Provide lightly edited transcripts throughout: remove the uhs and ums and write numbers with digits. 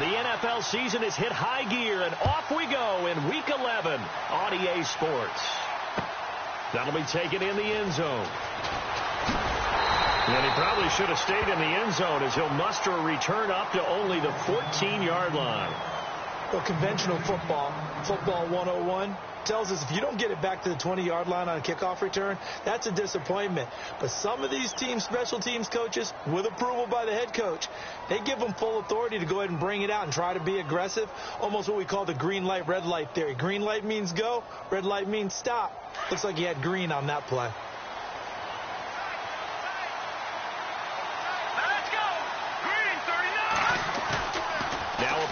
The NFL season has hit high gear, and off we go in Week 11 on EA Sports. That'll be taken in the end zone. And he probably should have stayed in the end zone as he'll muster a return up to only the 14-yard line. Well, conventional football 101, tells us if you don't get it back to the 20-yard line on a kickoff return, that's a disappointment. But some of these teams, special teams coaches, with approval by the head coach, they give them full authority to go ahead and bring it out and try to be aggressive, almost what we call the green light, red light theory. Green light means go, red light means stop. Looks like he had green on that play.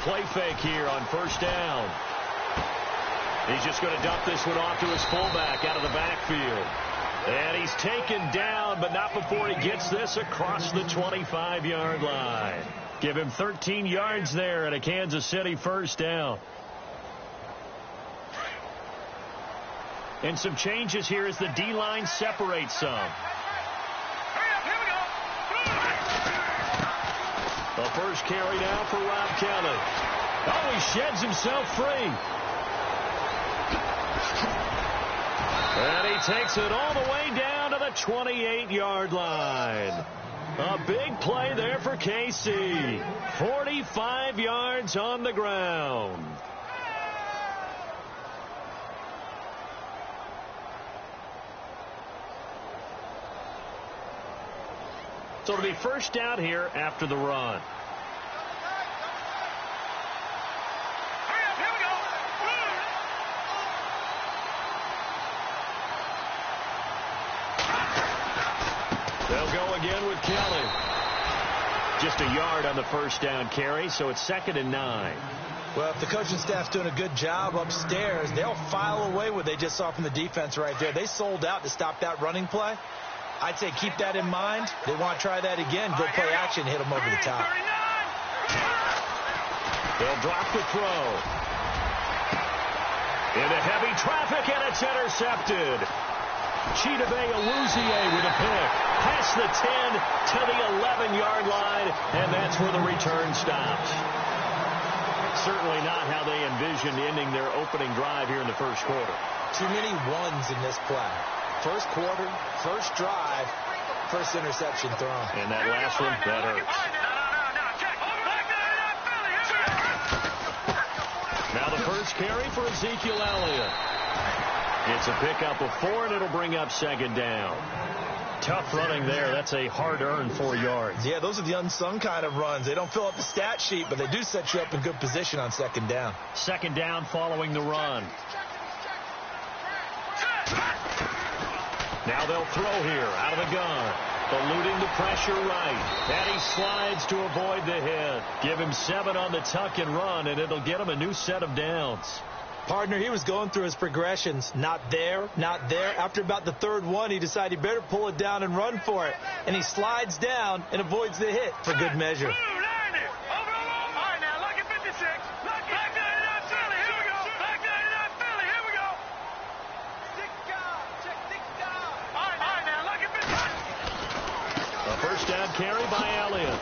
Play fake here on first down. He's just going to dump this one off to his fullback out of the backfield. And he's taken down, but not before he gets this across the 25-yard line. Give him 13 yards there and a Kansas City first down. And some changes here as the D-line separates some. The first carry now for Rob Kelly. Oh, he sheds himself free. And he takes it all the way down to the 28-yard line. A big play there for KC. 45 yards on the ground. So it'll be first down here after the run. They'll go again with Kelly. Just a yard on the first down carry, so it's 2nd and 9. Well, if the coaching staff's doing a good job upstairs, they'll file away what they just saw from the defense right there. They sold out to stop that running play. I'd say keep that in mind. They want to try that again. Go play action, hit them over the top. They'll drop the throw. Into heavy traffic, and it's intercepted. Chidobe Awuzie with a pick. Past the 10 to the 11-yard line, and that's where the return stops. Certainly not how they envisioned ending their opening drive here in the first quarter. Too many ones in this play. First quarter, first drive, first interception thrown. And that last one, that hurts. Now the first carry for Ezekiel Elliott. It's a pickup of 4, and it'll bring up 2nd down. Tough running there. That's a hard-earned 4 yards. Yeah, those are the unsung kind of runs. They don't fill up the stat sheet, but they do set you up in good position on 2nd down. 2nd down following the run. Now they'll throw here out of the gun. Eluding the pressure right. And he slides to avoid the hit. Give him 7 on the tuck and run, and it'll get him a new set of downs. Partner, he was going through his progressions. Not there, not there. After about the 3rd one, he decided he better pull it down and run for it. And he slides down and avoids the hit for good measure. Carry by Elliott.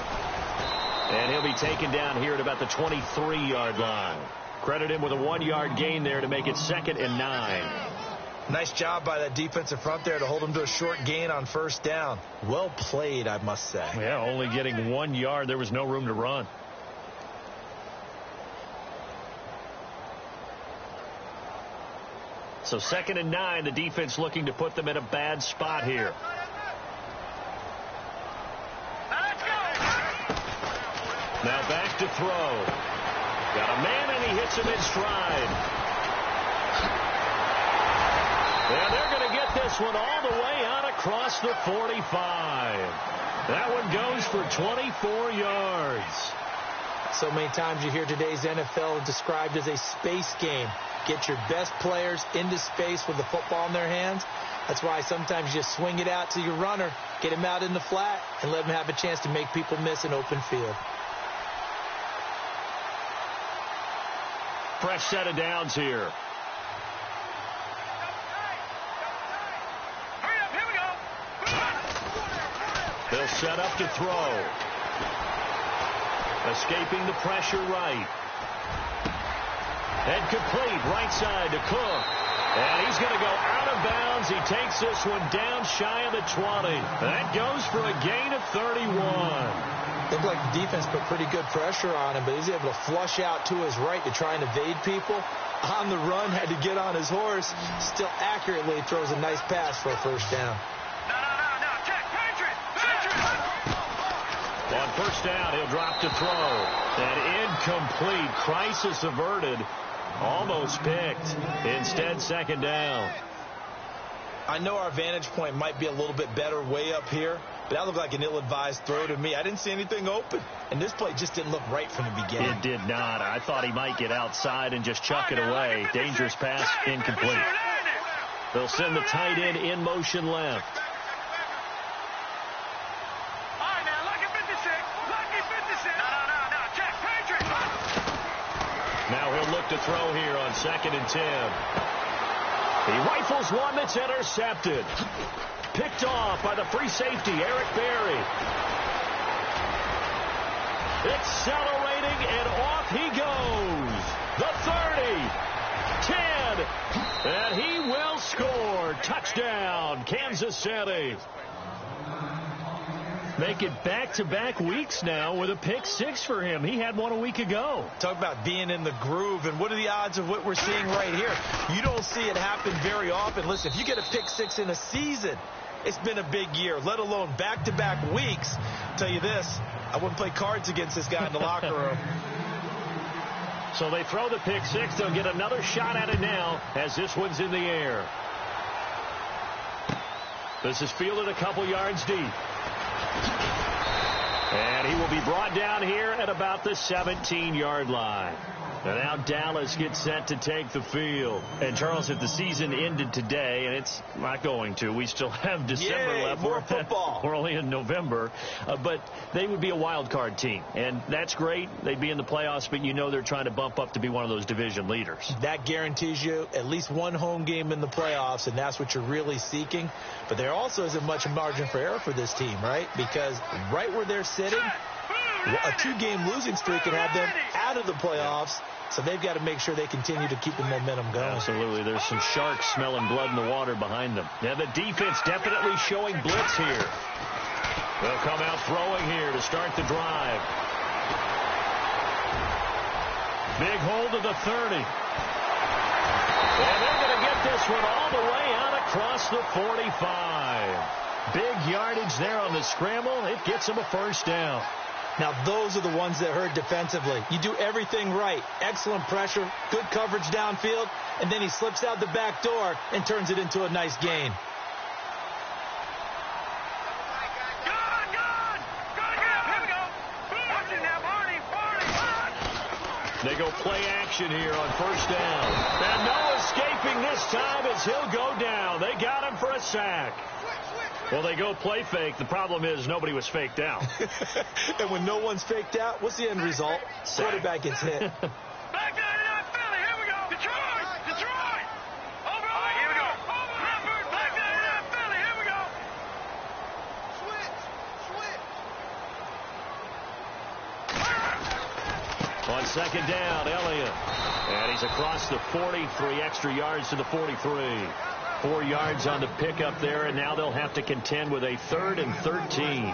And he'll be taken down here at about the 23-yard line. Credit him with a 1-yard gain there to make it 2nd and 9. Nice job by that defensive front there to hold him to a short gain on first down. Well played, I must say. Yeah, only getting 1 yard. There was no room to run. So 2nd and 9, the defense looking to put them in a bad spot here. Now back to throw. Got a man, and he hits him in stride. And they're going to get this one all the way out across the 45. That one goes for 24 yards. So many times you hear today's NFL described as a space game. Get your best players into space with the football in their hands. That's why sometimes you just swing it out to your runner, get him out in the flat, and let him have a chance to make people miss an open field. Fresh set of downs here. They'll set up to throw. Escaping the pressure right. And complete right side to Cook. And he's going to go out of bounds. He takes this one down shy of the 20. That goes for a gain of 31. Looked like the defense put pretty good pressure on him, but he's able to flush out to his right to try and evade people. On the run, had to get on his horse. Still accurately throws a nice pass for a first down. No. Check. Patriot. On first down, he'll drop to throw. And incomplete. Crisis averted. Almost picked. Instead, second down. I know our vantage point might be a little bit better way up here, but that looked like an ill-advised throw to me. I didn't see anything open, and this play just didn't look right from the beginning. It did not. I thought he might get outside and just chuck it away. Dangerous pass, incomplete. They'll send the tight end in motion left. Now he'll look to throw here on 2nd and 10. He rifles one that's intercepted. Picked off by the free safety, Eric Berry. Accelerating, and off he goes. The 30, 10, and he will score. Touchdown, Kansas City. Make it back-to-back weeks now with a pick 6 for him. He had one a week ago. Talk about being in the groove, and what are the odds of what we're seeing right here? You don't see it happen very often. Listen, if you get a pick 6 in a season, it's been a big year, let alone back-to-back weeks. I'll tell you this, I wouldn't play cards against this guy in the locker room. So they throw the pick 6. They'll get another shot at it now as this one's in the air. This is fielded a couple yards deep. And he will be brought down here at about the 17-yard line. And now Dallas gets set to take the field. And, Charles, if the season ended today, and it's not going to, we still have December left. More football. We're only in November. But they would be a wild card team. And that's great. They'd be in the playoffs, but you know they're trying to bump up to be one of those division leaders. That guarantees you at least one home game in the playoffs, and that's what you're really seeking. But there also isn't much margin for error for this team, right? Because right where they're sitting, a 2-game losing streak can have them out of the playoffs. So they've got to make sure they continue to keep the momentum going. Absolutely. There's some sharks smelling blood in the water behind them. Yeah, the defense definitely showing blitz here. They'll come out throwing here to start the drive. Big hold of the 30. And they're going to get this one all the way out across the 45. Big yardage there on the scramble. It gets them a first down. Now, those are the ones that hurt defensively. You do everything right. Excellent pressure, good coverage downfield, and then he slips out the back door and turns it into a nice gain. They go play action here on first down. And no escaping this time as he'll go down. They got him for a sack. Well, they go play fake. The problem is nobody was faked out. And when no one's faked out, what's the end result? Quarterback gets hit. Back 99 Philly. Here we go. Detroit. Over. All right, here we go. Over. Back 99 Philly. Here we go. Switch. On second down, Elliott. And he's across the 40, 3 extra yards to the 43. 4 yards on the pickup there, and now they'll have to contend with a 3rd and 13.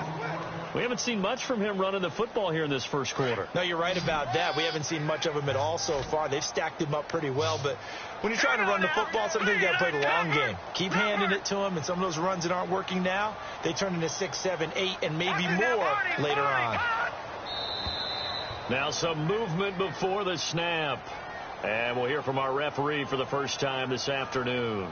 We haven't seen much from him running the football here in this first quarter. No, you're right about that. We haven't seen much of him at all so far. They've stacked him up pretty well, but when you're trying to run the football, sometimes you got to play the long game. Keep handing it to him, and some of those runs that aren't working now, they turn into 6, 7, 8, and maybe more later on. Now some movement before the snap. And we'll hear from our referee for the first time this afternoon.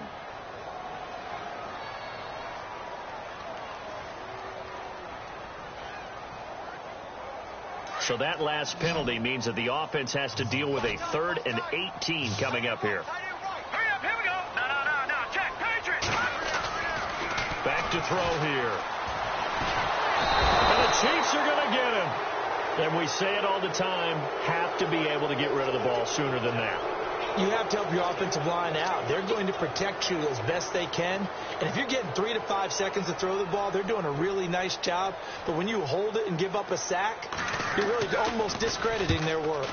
So that last penalty means that the offense has to deal with a 3rd and 18 coming up here. Hurry up, here we go. No. Check, Patriots. Back to throw here. And the Chiefs are going to get him. And we say it all the time, have to be able to get rid of the ball sooner than that. You have to help your offensive line out. They're going to protect you as best they can. And if you're getting 3 to 5 seconds to throw the ball, they're doing a really nice job. But when you hold it and give up a sack, You're really almost discrediting their work.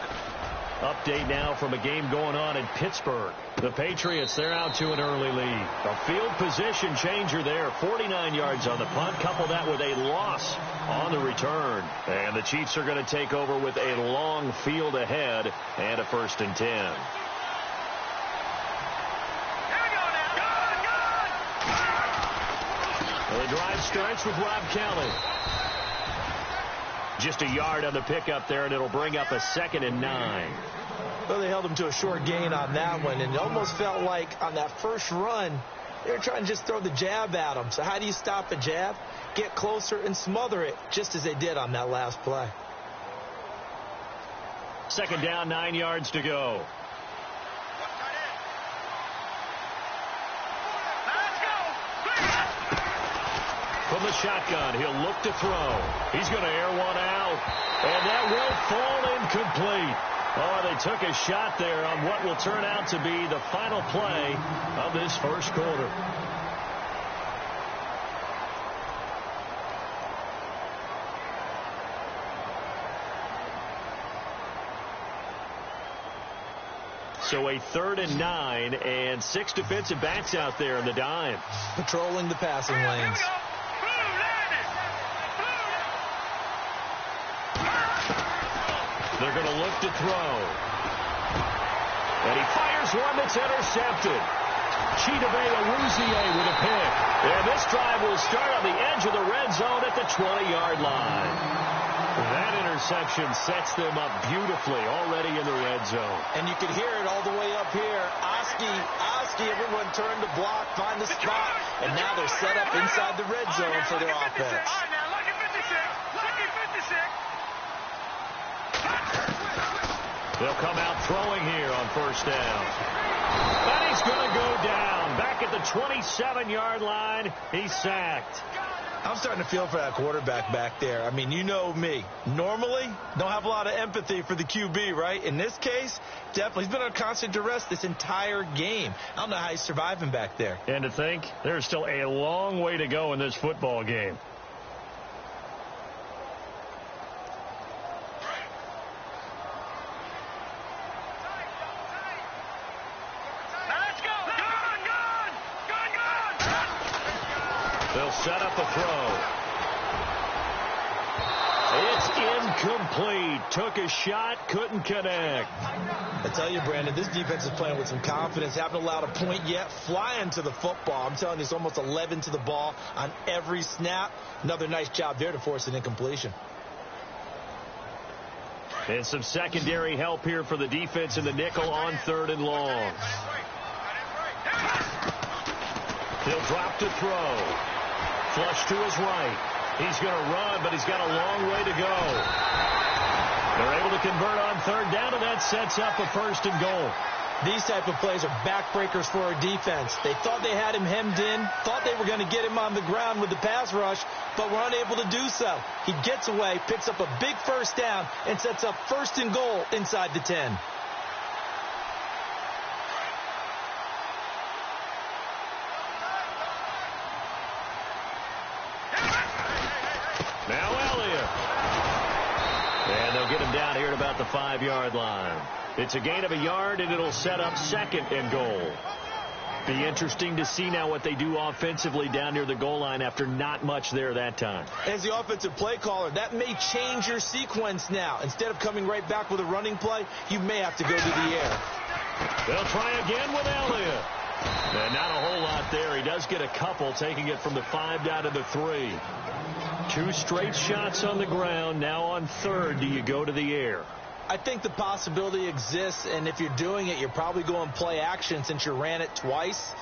Update now from a game going on in Pittsburgh. The Patriots, they're out to an early lead. A field position changer there. 49 yards on the punt. Couple that with a loss on the return. And the Chiefs are going to take over with a long field ahead and a 1st and 10. The drive starts with Rob Kelly. Just a yard on the pickup there, and it'll bring up a 2nd and 9. Well, they held him to a short gain on that one, and it almost felt like on that first run, they were trying to just throw the jab at him. So how do you stop a jab? Get closer and smother it, just as they did on that last play. 2nd down, 9 yards to go. From the shotgun, he'll look to throw. He's going to air one out, and that will fall incomplete. Oh, they took a shot there on what will turn out to be the final play of this first quarter. So a 3rd and 9, and 6 defensive backs out there in the dime. Patrolling the passing lanes. They're going to look to throw. And he fires one that's intercepted. Chidobe-Awuzie with a pick. And this drive will start on the edge of the red zone at the 20-yard line. That interception sets them up beautifully already in the red zone. And you can hear it all the way up here. Oski, everyone turned to block, find the spot. And now they're set up inside the red zone for their offense. All right, now, lucky 56. Lucky 56. They'll come out throwing here on 1st down. And he's going to go down. Back at the 27-yard line, he's sacked. I'm starting to feel for that quarterback back there. I mean, you know me. Normally, don't have a lot of empathy for the QB, right? In this case, definitely. He's been on constant duress this entire game. I don't know how he's surviving back there. And to think, there's still a long way to go in this football game. They'll set up a throw. It's incomplete. Took a shot, couldn't connect. I tell you, Brandon, this defense is playing with some confidence. Haven't allowed a point yet. Flying to the football. I'm telling you, it's almost 11 to the ball on every snap. Another nice job there to force an incompletion. And some secondary help here for the defense in the nickel on 3rd and long. He'll drop to throw. Flush to his right. He's going to run, but he's got a long way to go. They're able to convert on 3rd down, and that sets up a 1st and goal. These type of plays are backbreakers for our defense. They thought they had him hemmed in, thought they were going to get him on the ground with the pass rush, but were unable to do so. He gets away, picks up a big 1st down, and sets up 1st and goal inside the 10. Now Elliott. And they'll get him down here at about the 5-yard line. It's a gain of a yard, and it'll set up 2nd and goal. Be interesting to see now what they do offensively down near the goal line after not much there that time. As the offensive play caller, that may change your sequence now. Instead of coming right back with a running play, you may have to go to the air. They'll try again with Elliott. And not a whole lot there. He does get a couple, taking it from the 5 down to the 3. 2 straight shots on the ground. Now on 3rd, do you go to the air? I think the possibility exists, and if you're doing it, you're probably going play action since you ran it twice.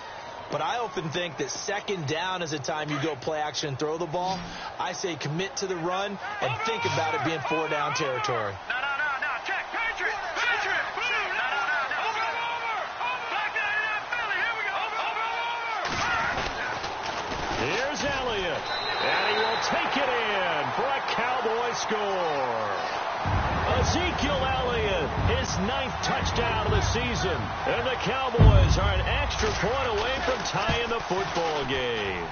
But I often think that 2nd down is a time you go play action and throw the ball. I say commit to the run and think about it being 4-down territory. No. Check. Patriot. No. Over. Back down, Philly. Here we go. Over. Here's Elliott. And he will take it in for a Cowboy score. Ezekiel Elliott, his 9th touchdown of the season. And the Cowboys are an extra point away from tying the football game.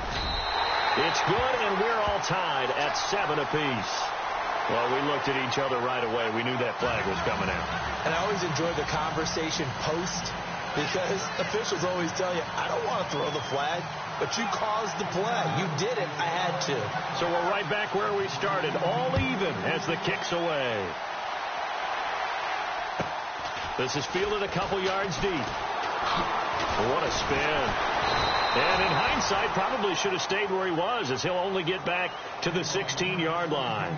It's good, and we're all tied at 7 apiece. Well, we looked at each other right away. We knew that flag was coming out. And I always enjoy the conversation post because officials always tell you, I don't want to throw the flag, but you caused the play. You did it. I had to. So we're right back where we started, all even as the kick's away. This is fielded a couple yards deep. What a spin. And in hindsight, probably should have stayed where he was, as he'll only get back to the 16-yard line.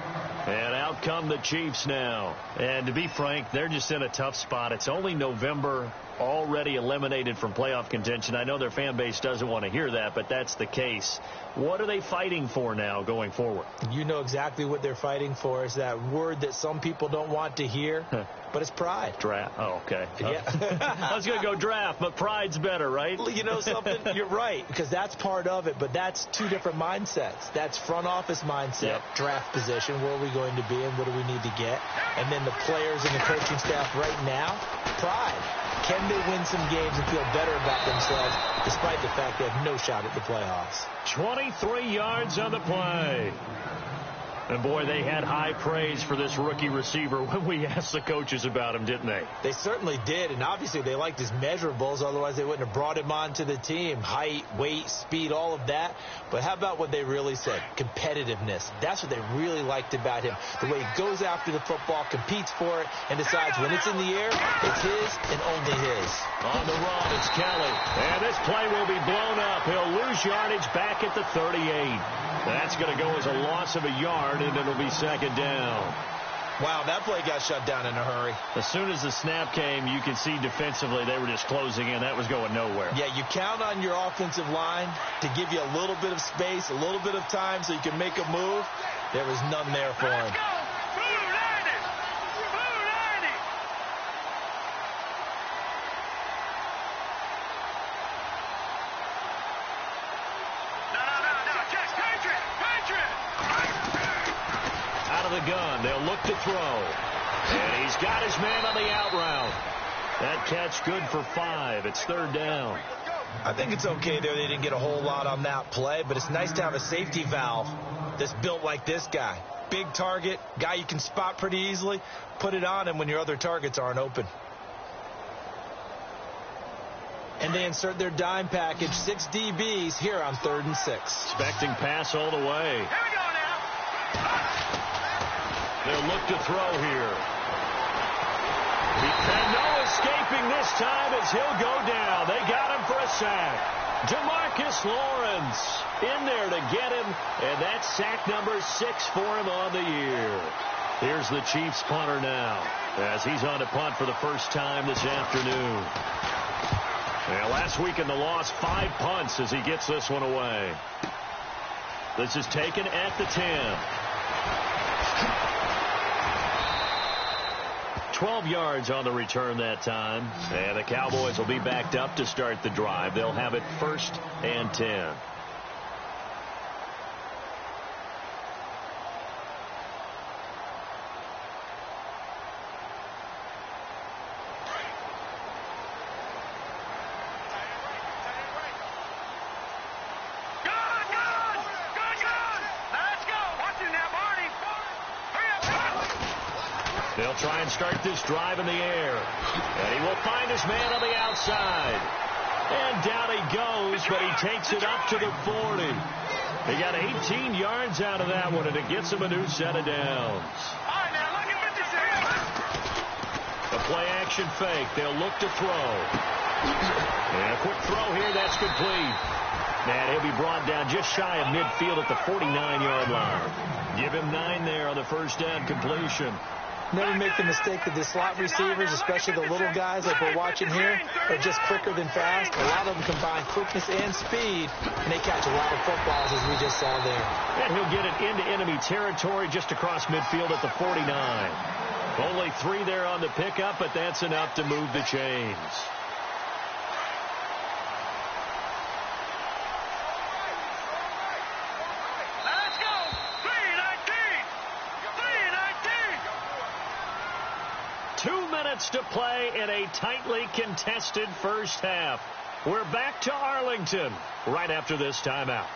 And out come the Chiefs now. And to be frank, they're just in a tough spot. It's only November, already eliminated from playoff contention. I know their fan base doesn't want to hear that, but that's the case. What are they fighting for now going forward? You know exactly what they're fighting for. Is that word that some people don't want to hear, but it's pride. Draft. Oh, okay. Yeah. I was going to go draft, but pride's better, right? You know something? You're right, because that's part of it, but that's two different mindsets. That's front office mindset, draft position, where are we going to be and what do we need to get? And then the players and the coaching staff right now, pride. Can they win some games and feel better about themselves despite the fact they have no shot at the playoffs? 23 yards on the play. And, boy, they had high praise for this rookie receiver when we asked the coaches about him, didn't they? They certainly did, and obviously they liked his measurables. Otherwise, they wouldn't have brought him onto the team. Height, weight, speed, all of that. But how about what they really said? Competitiveness. That's what they really liked about him. The way he goes after the football, competes for it, and decides when it's in the air, it's his and only his. On the run, it's Kelly. And this play will be blown up. He'll lose yardage back at the 38. That's going to go as a loss of a yard, and it'll be second down. Wow, that play got shut down in a hurry. As soon as the snap came, you could see defensively they were just closing in. That was going nowhere. Yeah, you count on your offensive line to give you a little bit of space, a little bit of time so you can make a move. There was none there for him. Gun. They'll look to throw. And he's got his man on the out route. That catch good for 5. It's third down. I think it's okay there. They didn't get a whole lot on that play, but it's nice to have a safety valve that's built like this guy. Big target, guy you can spot pretty easily. Put it on him when your other targets aren't open. And they insert their dime package, 6 DBs here on 3rd and 6. Expecting pass all the way. Here we go now. They'll look to throw here. And no escaping this time as he'll go down. They got him for a sack. DeMarcus Lawrence in there to get him, and that's sack number 6 for him on the year. Here's the Chiefs punter now as he's on to punt for the first time this afternoon. Well, last week in the loss, 5 punts as he gets this one away. This is taken at the 10. 12 yards on the return that time. And the Cowboys will be backed up to start the drive. They'll have it 1st and 10. They'll try and start this drive in the air. And he will find his man on the outside. And down he goes, but he takes it up to the 40. He got 18 yards out of that one, and it gets him a new set of downs. A play-action fake. They'll look to throw. And a quick throw here. That's complete. And he'll be brought down just shy of midfield at the 49-yard line. Give him 9 there on the first down completion. Never make the mistake that the slot receivers, especially the little guys like we're watching here, are just quicker than fast. A lot of them combine quickness and speed, and they catch a lot of footballs, as we just saw there. And he'll get it into enemy territory just across midfield at the 49. Only 3 there on the pickup, but that's enough to move the chains. Let's go! 2 minutes to play in a tightly contested first half. We're back to Arlington right after this timeout.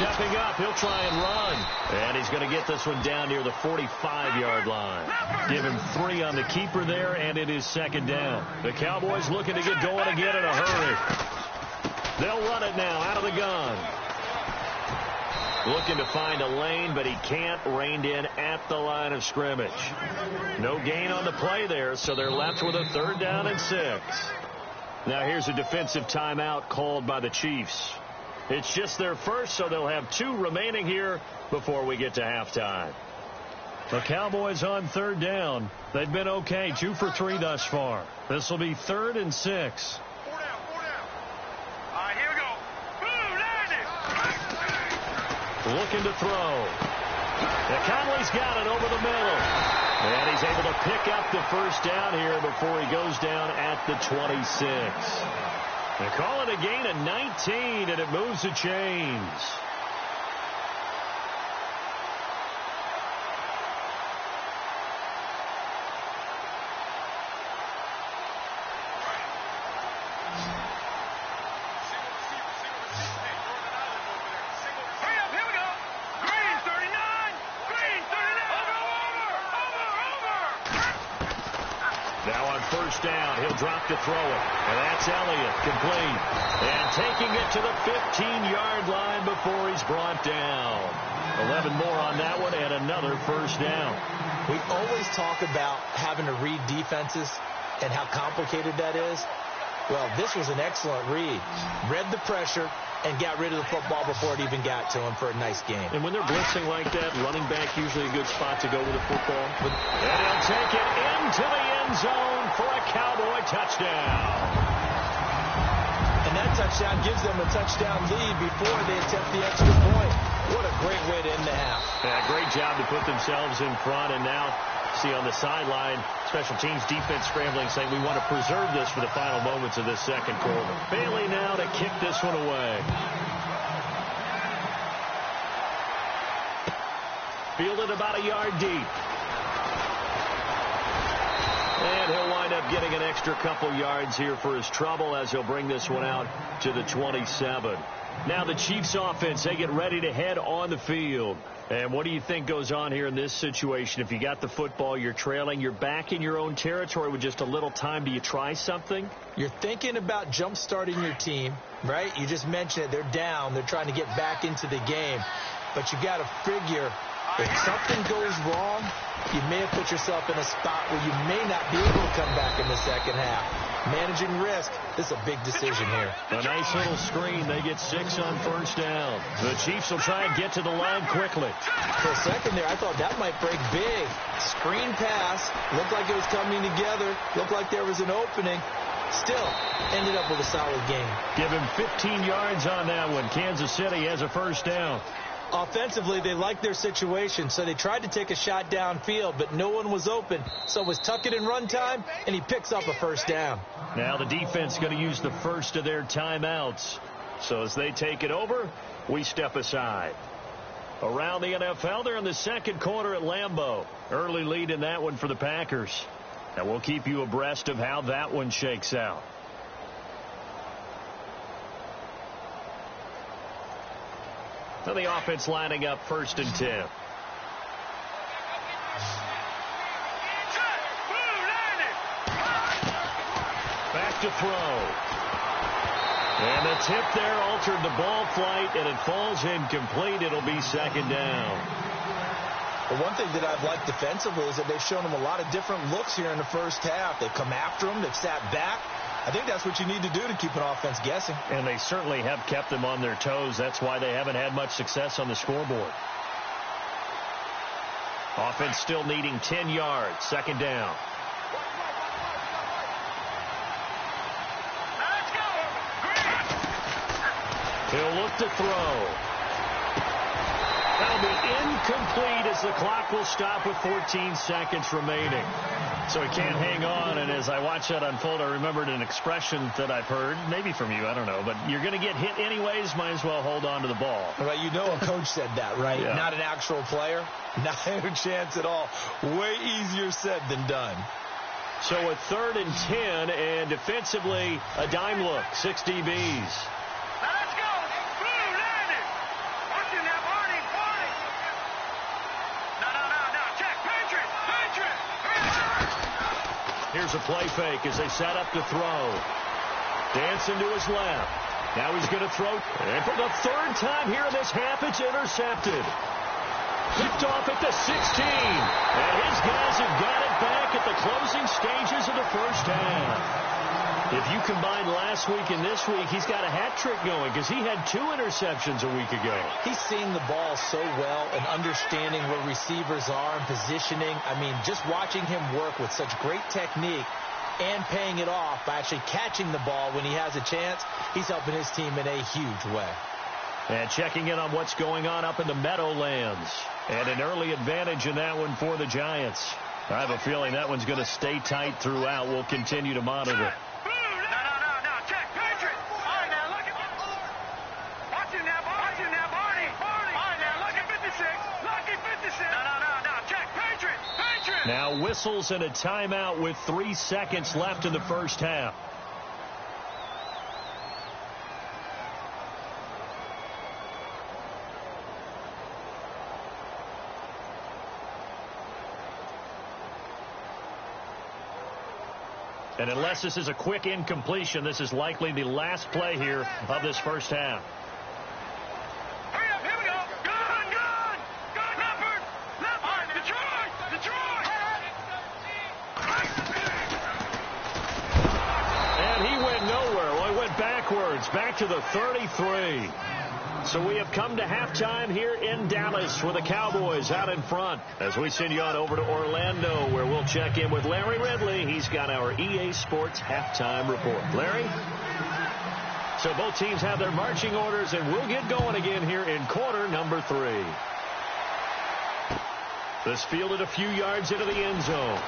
stepping up. He'll try and run. And he's going to get this one down near the 45-yard line. Give him 3 on the keeper there, and it is second down. The Cowboys looking to get going again in a hurry. They'll run it now out of the gun. Looking to find a lane, but he can't. Reined in at the line of scrimmage. No gain on the play there, so they're left with a 3rd down and 6. Now here's a defensive timeout called by the Chiefs. It's just their first, so they'll have 2 remaining here before we get to halftime. The Cowboys on 3rd down. They've been okay, 2 for 3 thus far. This will be 3rd and 6. 4 down, 4 down. All right, here we go. Boom, landed. Looking to throw. Conley's got it over the middle. And he's able to pick up the first down here before he goes down at the 26. They call it a gain of 19, and it moves the chains. Down. He'll drop to throw it. And that's Elliott. Complete. And taking it to the 15-yard line before he's brought down. 11 more on that one and another first down. We always talk about having to read defenses and how complicated that is. Well, this was an excellent read. Read the pressure and got rid of the football before it even got to him for a nice game. And when they're blitzing like that, running back usually a good spot to go with the football. And he'll take it into the end zone for a Cowboy touchdown. And that touchdown gives them a touchdown lead before they attempt the extra point. What a great way to end the half. Yeah, great job to put themselves in front. And now, see on the sideline, special teams defense scrambling, saying we want to preserve this for the final moments of this second quarter. Bailey now to kick this one away. Fielded about a yard deep. And he'll wind up getting an extra couple yards here for his trouble as he'll bring this one out to the 27. Now the Chiefs offense, they get ready to head on the field. And what do you think goes on here in this situation? If you got the football, you're trailing, you're back in your own territory with just a little time. Do you try something? You're thinking about jump-starting your team, right? You just mentioned it. They're down. They're trying to get back into the game. But you got to figure if something goes wrong, you may have put yourself in a spot where you may not be able to come back in the second half. Managing risk, this is a big decision here. A nice little screen. They get 6 on first down. The Chiefs will try and get to the line quickly. For a second there, I thought that might break big. Screen pass. Looked like it was coming together. Looked like there was an opening. Still, ended up with a solid game. Give him 15 yards on that one. Kansas City has a first down. Offensively, they liked their situation, so they tried to take a shot downfield, but no one was open. So it was tuck it in run time, and he picks up a first down. Now the defense going to use the first of their timeouts. So as they take it over, we step aside. Around the NFL, they're in the second quarter at Lambeau. Early lead in that one for the Packers. And we'll keep you abreast of how that one shakes out. So the offense lining up 1st and 10. Back to throw. And the tip there altered the ball flight, and it falls incomplete. It'll be second down. Well, one thing that I've liked defensively is that they've shown them a lot of different looks here in the first half. They've come after them. They've sat back. I think that's what you need to do to keep an offense guessing. And they certainly have kept them on their toes. That's why they haven't had much success on the scoreboard. Offense still needing 10 yards. Second down. He'll look to throw. That'll be incomplete as the clock will stop with 14 seconds remaining. So he can't hang on, and as I watch that unfold, I remembered an expression that I've heard, maybe from you, I don't know, but you're going to get hit anyways, might as well hold on to the ball. Well, you know a coach said that, right? Yeah. Not an actual player. Not a chance at all. Way easier said than done. So a 3rd and 10, and defensively, a dime look, 6 DBs. Now let's go. Blue landed. Here's a play fake as they set up to throw. Dancing to his left. Now he's going to throw. And for the third time here in this half, it's intercepted. Picked off at the 16. And his guys have got it back at the closing stages of the first half. If you combine last week and this week, he's got a hat trick going because he had 2 interceptions a week ago. He's seeing the ball so well and understanding where receivers are and positioning. I mean, just watching him work with such great technique and paying it off by actually catching the ball when he has a chance, he's helping his team in a huge way. And checking in on what's going on up in the Meadowlands. And an early advantage in that one for the Giants. I have a feeling that one's going to stay tight throughout. We'll continue to monitor. Now whistles and a timeout with 3 seconds left in the first half. And unless this is a quick incompletion, this is likely the last play here of this first half. Back to the 33. So we have come to halftime here in Dallas with the Cowboys out in front as we send you on over to Orlando where we'll check in with Larry Ridley. He's got our EA Sports halftime report. Larry? So both teams have their marching orders and we'll get going again here in quarter number 3. This fielded a few yards into the end zone.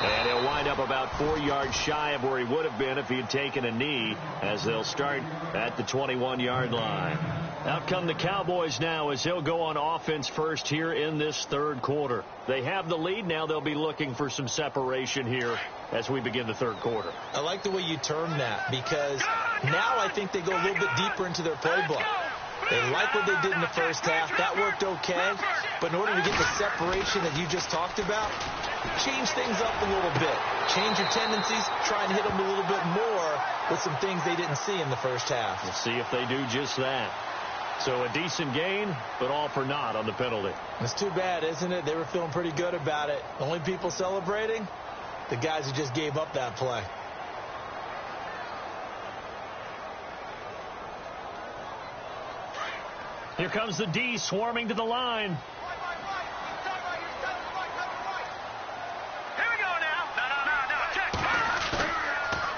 And he'll wind up about 4 yards shy of where he would have been if he had taken a knee as they'll start at the 21-yard line. Out come the Cowboys now as they'll go on offense first here in this third quarter. They have the lead. Now they'll be looking for some separation here as we begin the third quarter. I like the way you term that because now I think they go a little bit deeper into their playbook. They like what they did in the first half. That worked okay. But in order to get the separation that you just talked about, change things up a little bit. Change your tendencies. Try and hit them a little bit more with some things they didn't see in the first half. We'll see if they do just that. So a decent gain, but all for naught on the penalty. It's too bad, isn't it? They were feeling pretty good about it. The only people celebrating, the guys who just gave up that play. Here comes the D swarming to the line. Here we go now. No. Check.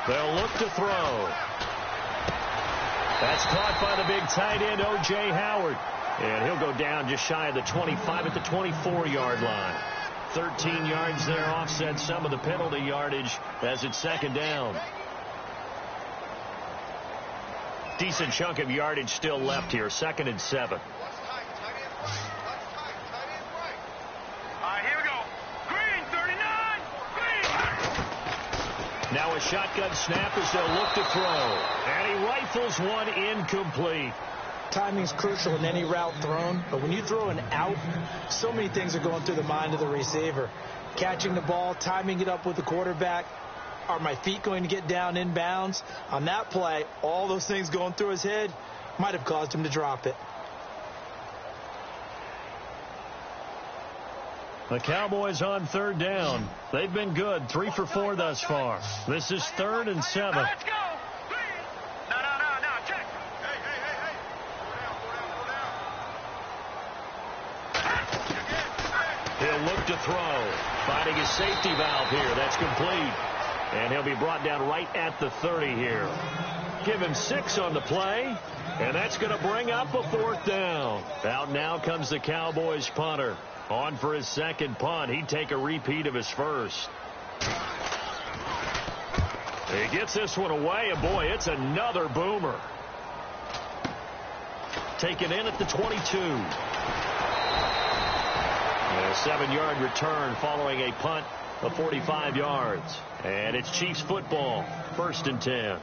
They'll look to throw. That's caught by the big tight end, O.J. Howard. And he'll go down just shy of the 25 at the 24-yard line. 13 yards there offset some of the penalty yardage as it's second down. Decent chunk of yardage still left here. 2nd and 7. All right, here we go. Green, 39. Green. Now a shotgun snap as they'll look to throw. And he rifles one incomplete. Timing's crucial in any route thrown, but when you throw an out, so many things are going through the mind of the receiver. Catching the ball, timing it up with the quarterback. Are my feet going to get down inbounds? On that play, all those things going through his head might have caused him to drop it. The Cowboys on third down. They've been good. 3 for 4 thus far. This is 3rd and 7. Let's go. No. Check. Hey. He'll look to throw. Finding his safety valve here. That's complete. And he'll be brought down right at the 30 here. Give him 6 on the play. And that's going to bring up a 4th down. Out now comes the Cowboys punter. On for his second punt. He'd take a repeat of his first. He gets this one away. And boy, it's another boomer. Taken in at the 22. And a 7-yard return following a punt of 45 yards. And it's Chiefs football. 1st and 10.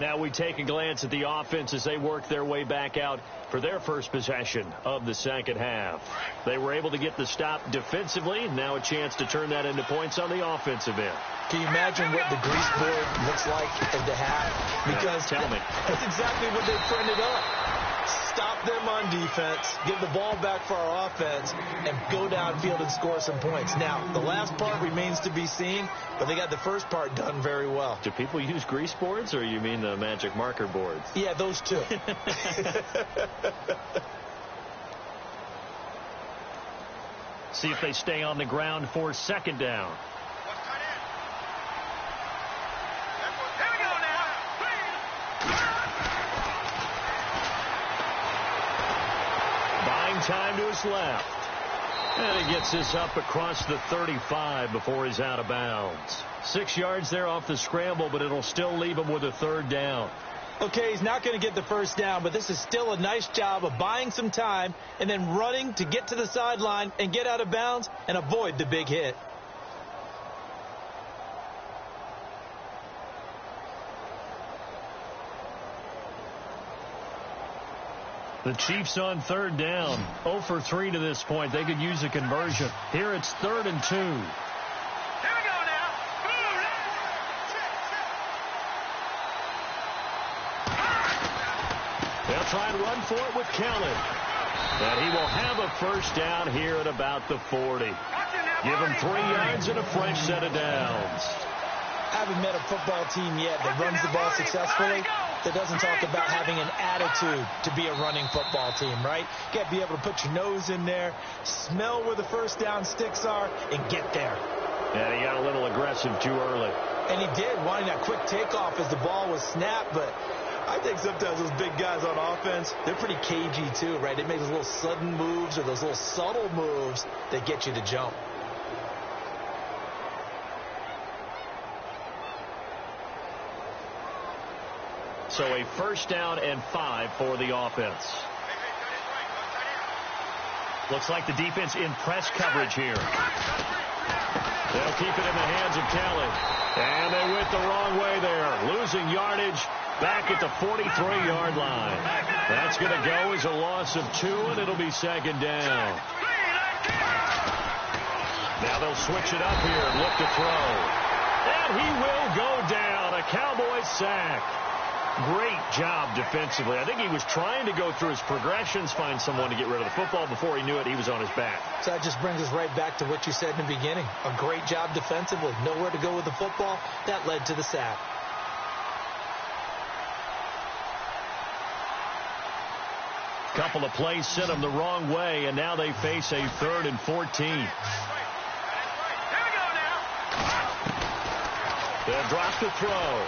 Now we take a glance at the offense as they work their way back out for their first possession of the second half. They were able to get the stop defensively. Now a chance to turn that into points on the offensive end. Can you imagine what the grease board looks like at the half? Because tell me. That's exactly what they printed up. Stop them on defense, give the ball back for our offense, and go downfield and score some points. Now, the last part remains to be seen, but they got the first part done very well. Do people use grease boards, or you mean the magic marker boards? Yeah, those two. See if they stay on the ground for second down. Time to his left. And he gets this up across the 35 before he's out of bounds. 6 yards there off the scramble, but it'll still leave him with a third down. Okay, he's not going to get the first down, but this is still a nice job of buying some time and then running to get to the sideline and get out of bounds and avoid the big hit. The Chiefs on third down. 0 for 3 to this point. They could use a conversion. Here it's 3rd and 2. Here we go now. They'll try and run for it with Kellen. And he will have a first down here at about the 40. Give him 3 yards and a fresh set of downs. I haven't met a football team yet that runs the ball successfully that doesn't talk about having an attitude to be a running football team, right? You got to be able to put your nose in there, smell where the first down sticks are, and get there. And he got a little aggressive too early. And he did, wanting that quick takeoff as the ball was snapped, but I think sometimes those big guys on offense, they're pretty cagey too, right? They make those little sudden moves or those little subtle moves that get you to jump. So a first down and 5 for the offense. Looks like the defense in press coverage here. They'll keep it in the hands of Kelly. And they went the wrong way there. Losing yardage back at the 43-yard line. That's going to go as a loss of 2, and it'll be second down. Now they'll switch it up here and look to throw. And he will go down. A Cowboys sack. Great job defensively. I think he was trying to go through his progressions, find someone to get rid of the football. Before he knew it, he was on his back. So that just brings us right back to what you said in the beginning. A great job defensively. Nowhere to go with the football. That led to the sack. Couple of plays sent them the wrong way, and now they face a 3rd and 14. They'll drop to throw.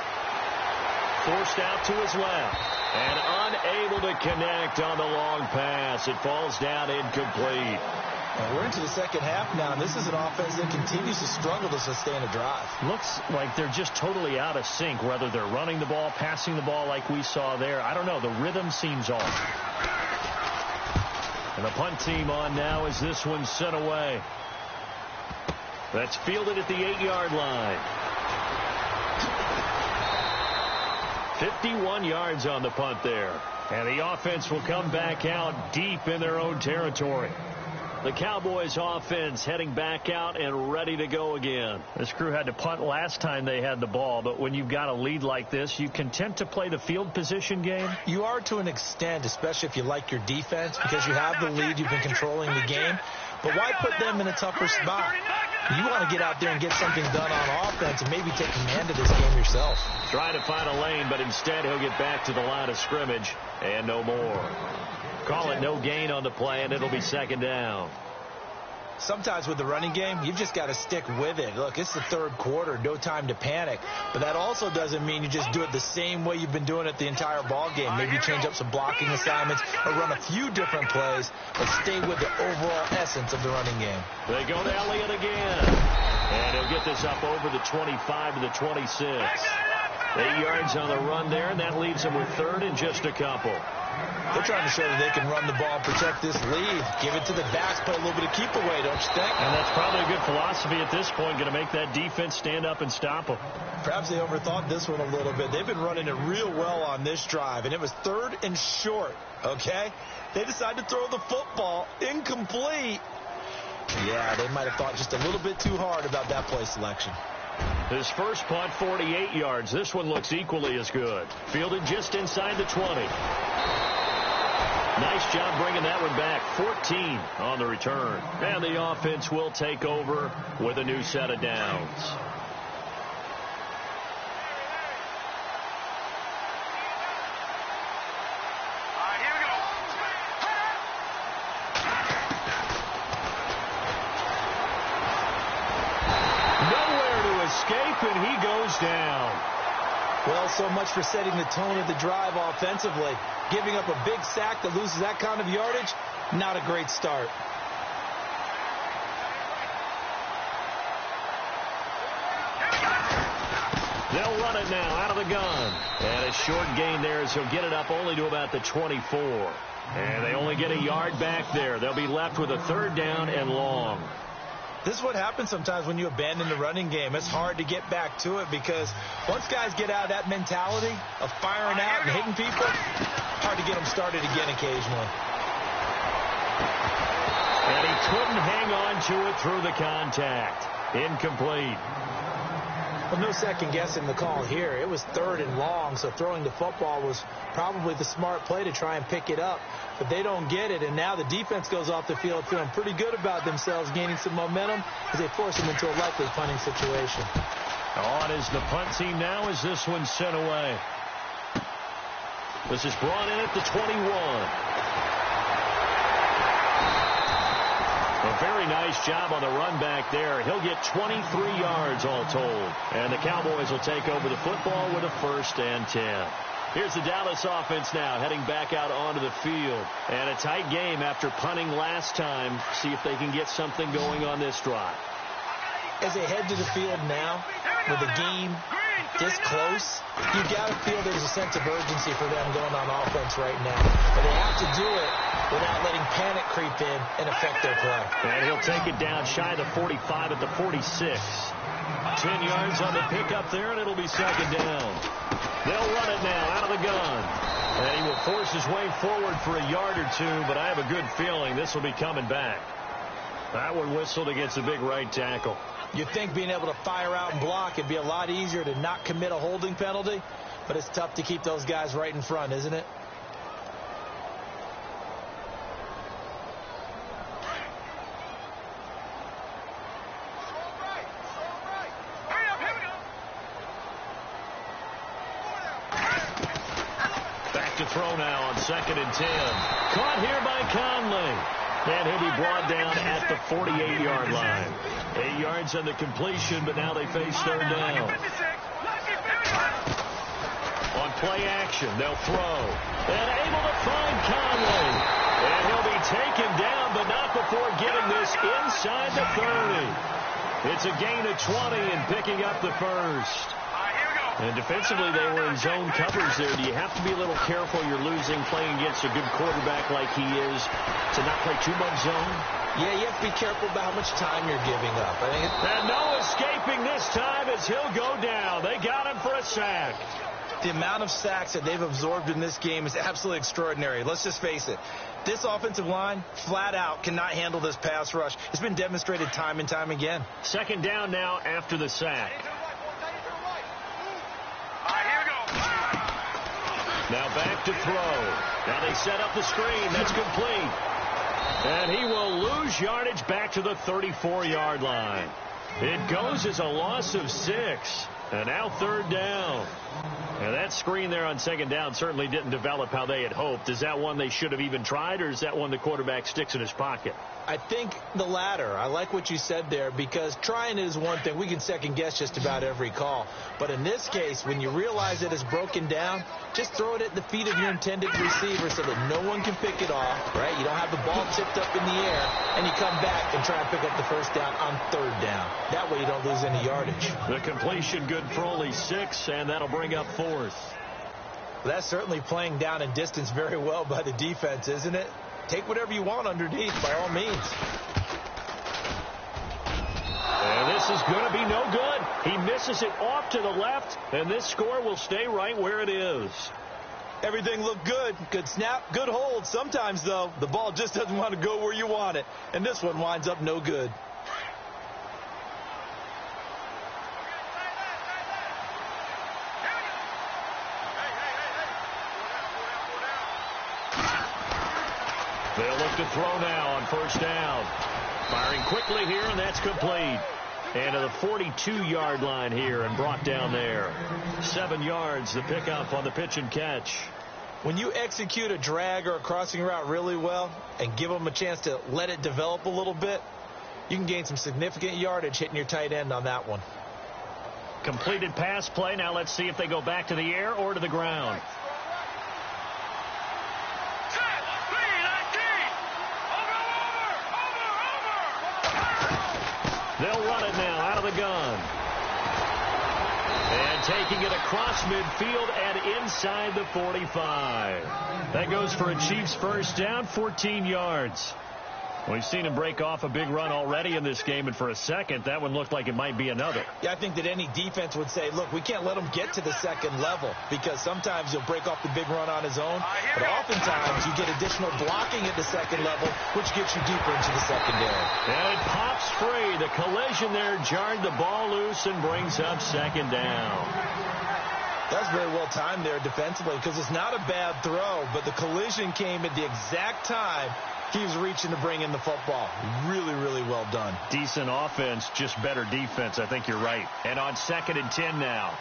Forced out to his left. And unable to connect on the long pass. It falls down incomplete. We're into the second half now, and this is an offense that continues to struggle to sustain a drive. Looks like they're just totally out of sync, whether they're running the ball, passing the ball like we saw there. I don't know. The rhythm seems off. And the punt team on now as this one's sent away. That's fielded at the 8-yard line. 51 yards on the punt there. And the offense will come back out deep in their own territory. The Cowboys offense heading back out and ready to go again. This crew had to punt last time they had the ball, but when you've got a lead like this, you content to play the field position game? You are to an extent, especially if you like your defense, because you have the lead, you've been controlling the game. But why put them in a tougher spot? You want to get out there and get something done on offense and maybe take command of this game yourself. Trying to find a lane, but instead he'll get back to the line of scrimmage and no more. Call it no gain on the play, and it'll be second down. Sometimes with the running game, you've just got to stick with it. Look, it's the third quarter, no time to panic. But that also doesn't mean you just do it the same way you've been doing it the entire ball game. Maybe change up some blocking assignments or run a few different plays, but stay with the overall essence of the running game. They go to Elliott again. And he'll get this up over the 25 to the 26. 8 yards on the run there, and that leaves them with third and just a couple. They're trying to show that they can run the ball, protect this lead, give it to the backs, play a little bit of keep away, don't you think? And that's probably a good philosophy at this point, going to make that defense stand up and stop them. Perhaps they overthought this one a little bit. They've been running it real well on this drive, and it was third and short, okay? They decided to throw the football incomplete. Yeah, they might have thought just a little bit too hard about that play selection. His first punt, 48 yards. This one looks equally as good. Fielded just inside the 20. Nice job bringing that one back. 14 on the return. And the offense will take over with a new set of downs. And he goes down. Well, so much for setting the tone of the drive offensively. Giving up a big sack that loses that kind of yardage, not a great start. They'll run it now out of the gun. And a short gain there as he'll get it up only to about the 24. And they only get a yard back there. They'll be left with a third down and long. This is what happens sometimes when you abandon the running game. It's hard to get back to it because once guys get out of that mentality of firing out and hitting people, hard to get them started again occasionally. And he couldn't hang on to it through the contact. Incomplete. Well, no second guessing the call here. It was third and long, so throwing the football was probably the smart play to try and pick it up. But they don't get it, and now the defense goes off the field feeling pretty good about themselves, gaining some momentum as they force them into a likely punting situation. On is the punt team now as this one's sent away. This is brought in at the 21. A very nice job on the run back there. He'll get 23 yards all told. And the Cowboys will take over the football with a 1st and 10. Here's the Dallas offense now heading back out onto the field. And a tight game after punting last time. See if they can get something going on this drive. As they head to the field now with the game this close, you got to feel there's a sense of urgency for them going on offense right now. But they have to do it without letting panic creep in and affect their play. And he'll take it down shy of the 45 at the 46. 10 yards on the pickup there, and it'll be second down. They'll run it now out of the gun. And he will force his way forward for a yard or two, but I have a good feeling this will be coming back. That one whistled against the big right tackle. You'd think being able to fire out and block it'd be a lot easier to not commit a holding penalty, but it's tough to keep those guys right in front, isn't it? Back to throw now on 2nd and 10. Caught here by Conley. And he'll be brought down at the 48-yard line. 8 yards on the completion, but now they face third down. On play action, they'll throw. And able to find Conley. And he'll be taken down, but not before getting this inside the 30. It's a gain of 20 and picking up the first. And defensively, they were in zone covers there. Do you have to be a little careful? You're losing playing against a good quarterback like he is to not play too much zone? Yeah, you have to be careful about how much time you're giving up. And no escaping this time as he'll go down. They got him for a sack. The amount of sacks that they've absorbed in this game is absolutely extraordinary. Let's just face it. This offensive line, flat out, cannot handle this pass rush. It's been demonstrated time and time again. Second down now after the sack. Now back to throw. Now they set up the screen. That's complete. And he will lose yardage back to the 34-yard line. It goes as a loss of 6. And now third down. And that screen there on second down certainly didn't develop how they had hoped. Is that one they should have even tried, or is that one the quarterback sticks in his pocket? I think the latter. I like what you said there, because trying it is one thing. We can second guess just about every call. But in this case, when you realize it is broken down, just throw it at the feet of your intended receiver so that no one can pick it off, right? You don't have the ball tipped up in the air, and you come back and try and pick up the first down on third down. That way you don't lose any yardage. The completion good. good for only 6, and that'll bring up 4th. That's certainly playing down in distance very well by the defense, isn't it? Take whatever you want underneath, by all means. And this is going to be no good. He misses it off to the left, and this score will stay right where it is. Everything looked good. Good snap, good hold. Sometimes, though, the ball just doesn't want to go where you want it. And this one winds up no good. They'll look to throw now on first down. Firing quickly here, and that's complete. And to the 42-yard line here and brought down there. 7 yards, the pickup on the pitch and catch. When you execute a drag or a crossing route really well and give them a chance to let it develop a little bit, you can gain some significant yardage hitting your tight end on that one. Completed pass play. Now let's see if they go back to the air or to the ground. They'll run it now out of the gun. And taking it across midfield and inside the 45. That goes for a Chiefs first down, 14 yards. We've seen him break off a big run already in this game, and for a second, that one looked like it might be another. Yeah, I think that any defense would say, look, we can't let him get to the second level because sometimes he'll break off the big run on his own, but oftentimes you get additional blocking at the second level, which gets you deeper into the secondary. And it pops free. The collision there jarred the ball loose and brings up second down. That's very well timed there defensively because it's not a bad throw, but the collision came at the exact time he was reaching to bring in the football. Really, really well done. Decent offense, just better defense. I think you're right. And on 2nd and 10 now.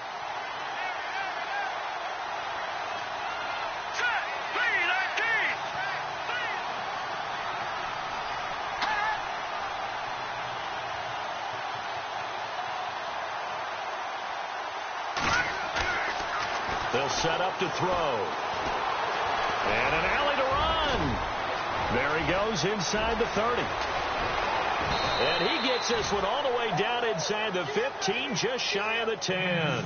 They'll set up to throw. And an alley to run. There he goes inside the 30. And he gets this one all the way down inside the 15, just shy of the 10.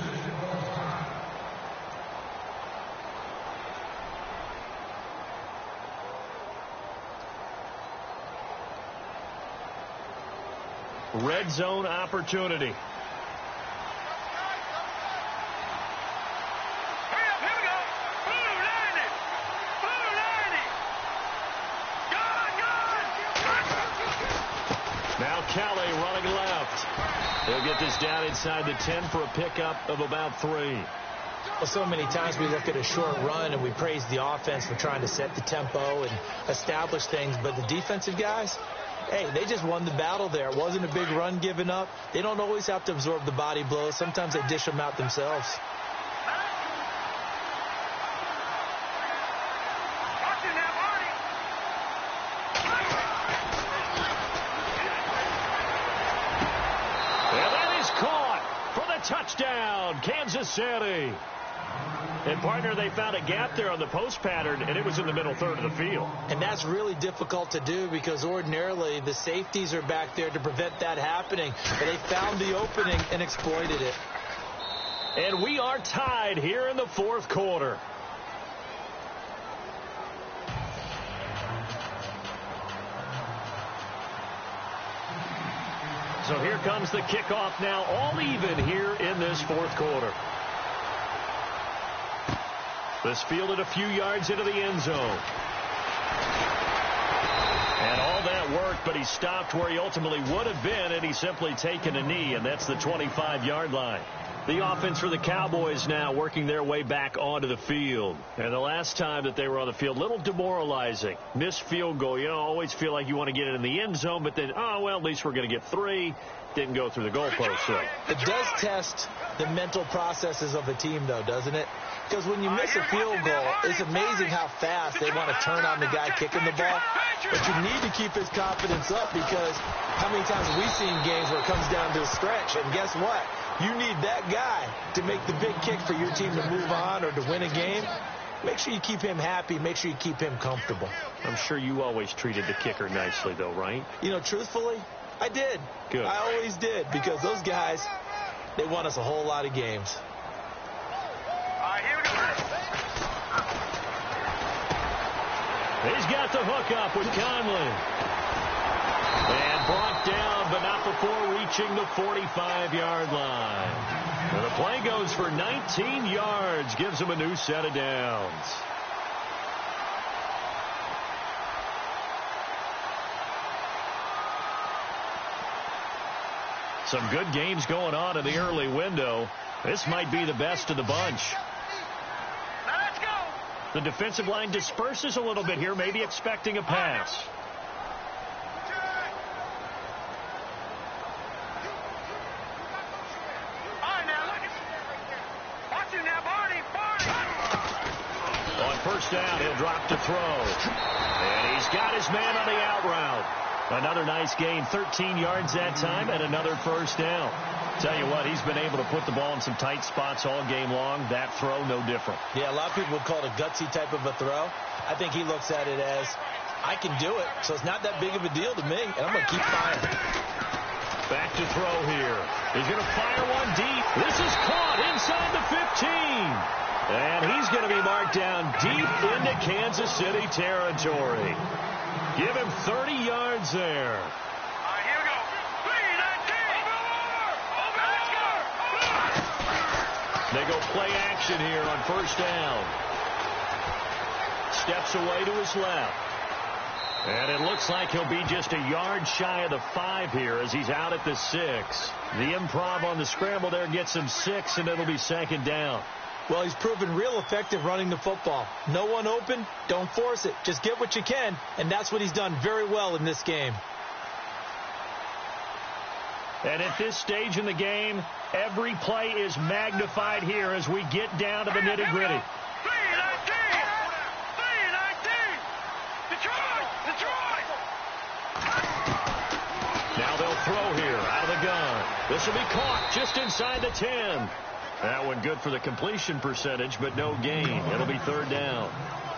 Red zone opportunity. Kelly running left. He'll get this down inside the 10 for a pickup of about 3. Well, so many times we look at a short run and we praise the offense for trying to set the tempo and establish things, but the defensive guys, hey, they just won the battle there. It wasn't a big run given up. They don't always have to absorb the body blows. Sometimes they dish them out themselves. Touchdown, Kansas City. And, partner, they found a gap there on the post pattern, and it was in the middle third of the field. And that's really difficult to do because ordinarily the safeties are back there to prevent that happening. But they found the opening and exploited it. And we are tied here in the 4th quarter. So here comes the kickoff now, all even here in this 4th quarter. This fielded a few yards into the end zone. And all that worked, but he stopped where he ultimately would have been, and he's simply taken a knee, and that's the 25-yard line. The offense for the Cowboys now working their way back onto the field. And the last time that they were on the field, a little demoralizing. Missed field goal. You know, always feel like you want to get it in the end zone, but then, oh, well, at least we're going to get 3. Didn't go through the goalpost. So. It does test the mental processes of a team, though, doesn't it? Because when you miss a field goal, it's amazing how fast they want to turn on the guy kicking the ball. But you need to keep his confidence up because how many times have we seen games where it comes down to a stretch? And guess what? You need that guy to make the big kick for your team to move on or to win a game. Make sure you keep him happy. Make sure you keep him comfortable. I'm sure you always treated the kicker nicely, though, right? You know, truthfully, I did. Good. I always did because those guys, They won us a whole lot of games. All right, here we go. He's got the hook up with Conley. And brought down, but not before reaching the 45-yard line. And the play goes for 19 yards, gives him a new set of downs. Some good games going on in the early window. This might be the best of the bunch. Now let's go. The defensive line disperses a little bit here, maybe expecting a pass. All right, now look at. Watch him now, Barney. On first down, he'll drop to throw. And he's got his man on the out route. Another nice gain, 13 yards that time, and another first down. Tell you what, he's been able to put the ball in some tight spots all game long. That throw, no different. Yeah, a lot of people would call it a gutsy type of a throw. I think he looks at it as, I can do it, so it's not that big of a deal to me, and I'm going to keep firing. Back to throw here. He's going to fire one deep. This is caught inside the 15. And he's going to be marked down deep into Kansas City territory. Give him 30 yards there. All right, here we go. 3-19. They go play action here on first down. Steps away to his left. And it looks like he'll be just a yard shy of the 5 here as he's out at the 6. The improv on the scramble there gets him 6, and it'll be second down. Well, he's proven real effective running the football. No one open, don't force it. Just get what you can, and that's what he's done very well in this game. And at this stage in the game, every play is magnified here as we get down to the nitty-gritty. 3-19. 3-19. Detroit. Now they'll throw here out of the gun. This will be caught just inside the 10. That one good for the completion percentage, but no gain. It'll be third down.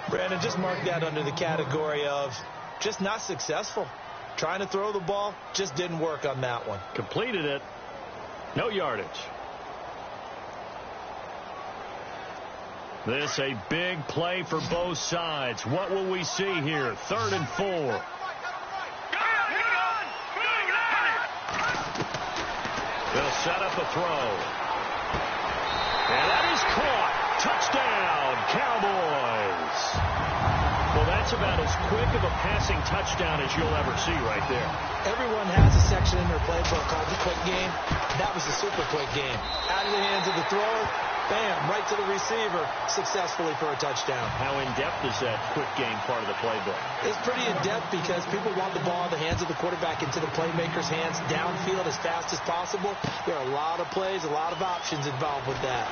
Brandon, just mark that under the category of just not successful. Trying to throw the ball, just didn't work on that one. Completed it. No yardage. This a big play for both sides. What will we see here? 3rd and 4. They'll set up a throw. And that is caught. Touchdown, Cowboys. Well, that's about as quick of a passing touchdown as you'll ever see right there. Everyone has a section in their playbook called the quick game. That was a super quick game. Out of the hands of the thrower, bam, right to the receiver, successfully for a touchdown. How in-depth is that quick game part of the playbook? It's pretty in-depth because people want the ball in the hands of the quarterback into the playmaker's hands downfield as fast as possible. There are a lot of plays, a lot of options involved with that.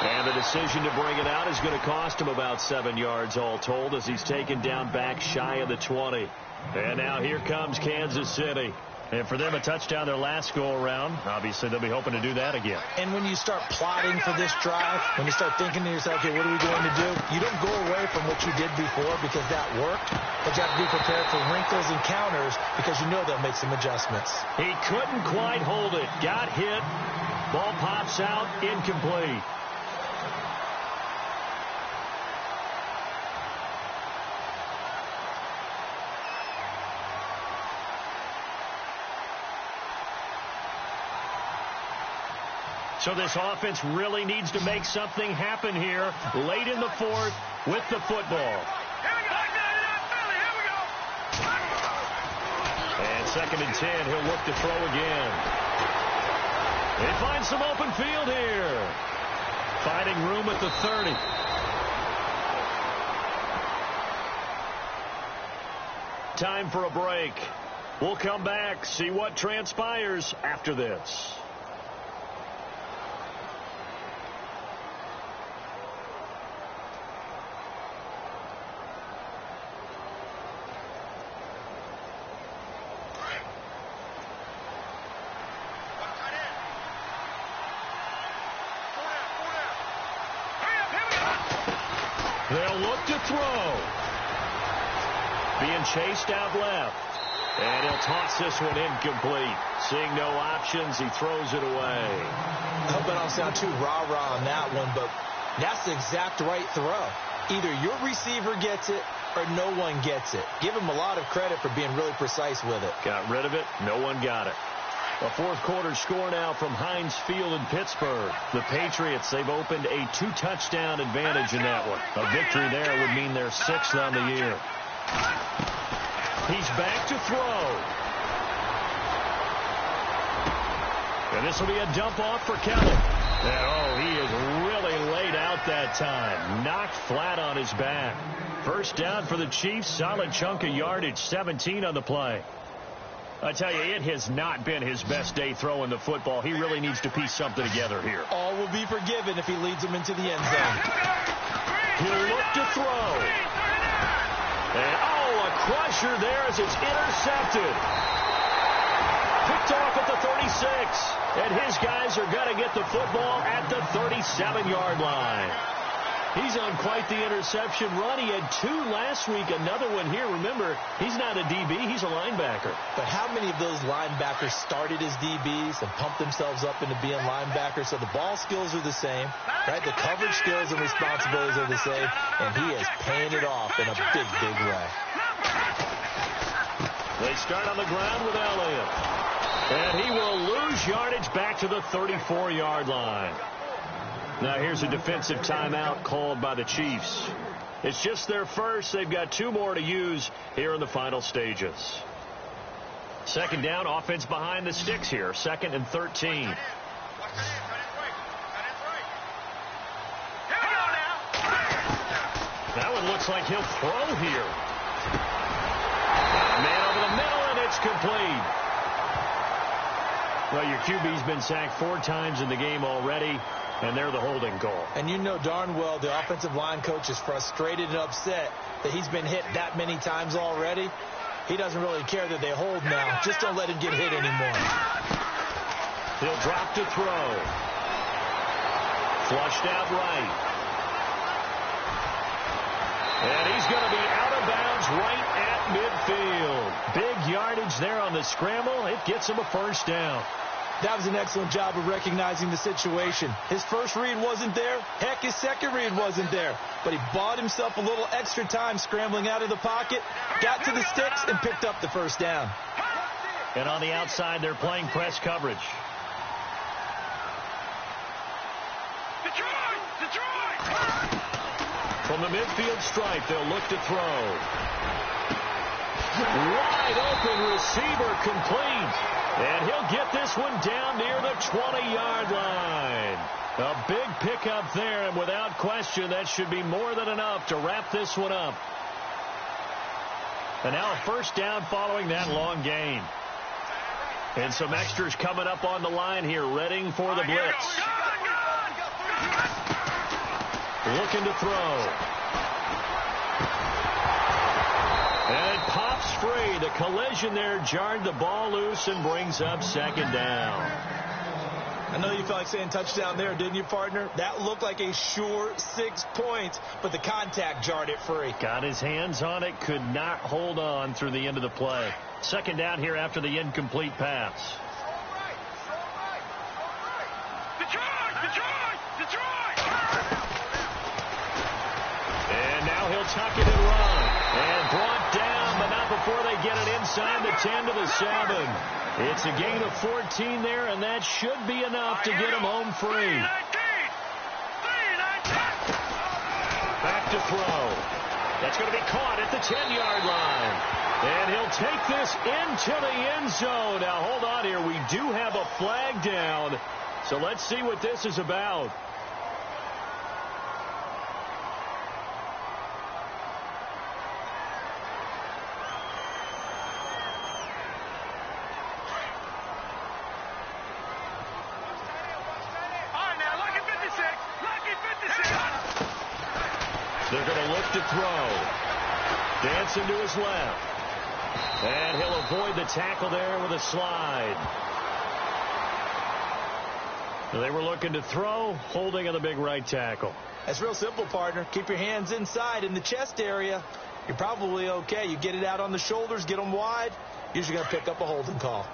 And the decision to bring it out is going to cost him about 7 yards all told as he's taken down back shy of the 20. And now here comes Kansas City. And for them, a touchdown their last go-around. Obviously, they'll be hoping to do that again. And when you start plotting for this drive, when you start thinking to yourself, okay, what are we going to do? You don't go away from what you did before because that worked. But you have to be prepared for wrinkles and counters because you know they'll make some adjustments. He couldn't quite hold it. Got hit. Ball pops out. Incomplete. So this offense really needs to make something happen here late in the 4th with the football. And 2nd and 10, he'll look to throw again. They find some open field here. Finding room at the 30. Time for a break. We'll come back, see what transpires after this. They'll look to throw. Being chased out left. And he'll toss this one incomplete. Seeing no options, he throws it away. I hope I don't sound too rah-rah on that one, but that's the exact right throw. Either your receiver gets it or no one gets it. Give him a lot of credit for being really precise with it. Got rid of it. No one got it. A fourth quarter score now from Heinz Field in Pittsburgh. The Patriots, they've opened a 2-touchdown advantage in that one. A victory there would mean they're 6th on the year. He's back to throw. And this will be a dump off for Kelly. And, oh, he is really laid out that time. Knocked flat on his back. First down for the Chiefs. Solid chunk of yardage. 17 on the play. I tell you, it has not been his best day throwing the football. He really needs to piece something together here. All will be forgiven if he leads them into the end zone. He'll look to throw. And, oh, a crusher there as it's intercepted. Picked off at the 36. And his guys are going to get the football at the 37-yard line. He's on quite the interception run. He had 2 last week, another one here. Remember, he's not a DB, he's a linebacker. But how many of those linebackers started as DBs and pumped themselves up into being linebackers? So the ball skills are the same, right? The coverage skills and responsibilities are the same, and he is paying it off in a big, big way. They start on the ground with Elliott. And he will lose yardage back to the 34-yard line. Now here's a defensive timeout called by the Chiefs. It's just their first. They've got 2 more to use here in the final stages. Second down, offense behind the sticks here. 2nd and 13. That one looks like he'll throw here. Man over the middle, and it's complete. Well, your QB's been sacked 4 times in the game already, and they're the holding call. And you know darn well the offensive line coach is frustrated and upset that he's been hit that many times already. He doesn't really care that they hold now. Just don't let him get hit anymore. He'll drop to throw. Flushed out right. And he's going to be out of bounds right at midfield. Big yardage there on the scramble. It gets him a first down. That was an excellent job of recognizing the situation. His first read wasn't there. Heck, his second read wasn't there. But he bought himself a little extra time scrambling out of the pocket, got to the sticks, and picked up the first down. And on the outside, they're playing press coverage. From the midfield stripe, they'll look to throw. Wide open receiver complete. And he'll get this one down near the 20-yard line. A big pickup there, and without question, that should be more than enough to wrap this one up. And now a first down following that long gain. And some extras coming up on the line here, readying for the blitz. Looking to throw. And it pops free. The collision there jarred the ball loose and brings up second down. I know you felt like saying touchdown there, didn't you, partner? That looked like a sure 6 points, but the contact jarred it free. Got his hands on it, could not hold on through the end of the play. Second down here after the incomplete pass. And now he'll tuck it and run. And brought down, but not before they get it inside the 10 to the 7. It's a gain of 14 there, and that should be enough to get him home free. Back to throw. That's going to be caught at the 10-yard line. And he'll take this into the end zone. Now, hold on here. We do have a flag down. So let's see what this is about. They're going to look to throw. Dancing to his left. And he'll avoid the tackle there with a slide. They were looking to throw, holding on the big right tackle. That's real simple, partner. Keep your hands inside in the chest area. You're probably okay. You get it out on the shoulders, get them wide, usually going to pick up a holding call.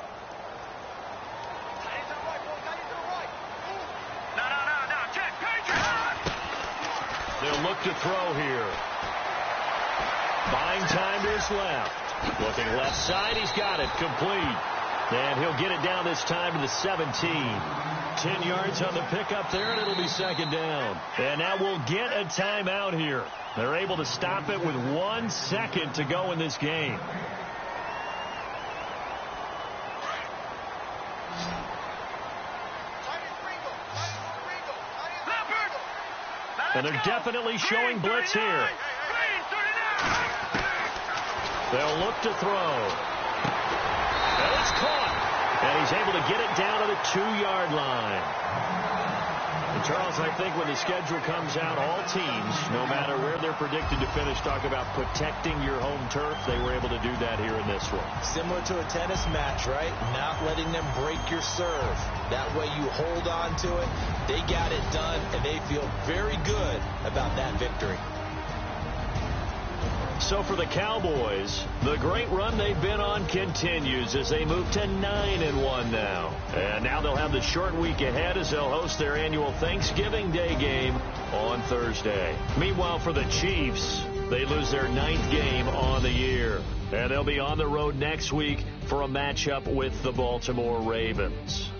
They'll look to throw here. Buying time to his left. Looking left side, he's got it. Complete. And he'll get it down this time to the 17. 10 yards on the pickup there, and it'll be second down. And now we'll get a timeout here. They're able to stop it with 1 second to go in this game. And they're definitely showing blitz here. They'll look to throw. And it's caught. And he's able to get it down to the 2-yard line. And Charles, I think when the schedule comes out, all teams, no matter where they're predicted to finish, talk about protecting your home turf. They were able to do that here in this one. Similar to a tennis match, right? Not letting them break your serve. That way you hold on to it. They got it done, and they feel very good about that victory. So for the Cowboys, the great run they've been on continues as they move to 9-1 now. And now they'll have the short week ahead as they'll host their annual Thanksgiving Day game on Thursday. Meanwhile, for the Chiefs, they lose their 9th game on the year. And they'll be on the road next week for a matchup with the Baltimore Ravens.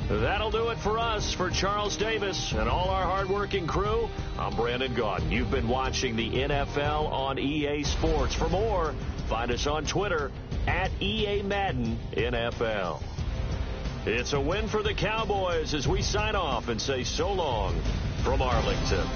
That'll do it for us. For Charles Davis and all our hardworking crew, I'm Brandon Gaudin. You've been watching the NFL on EA Sports. For more, find us on Twitter at EA Madden NFL. It's a win for the Cowboys as we sign off and say so long from Arlington.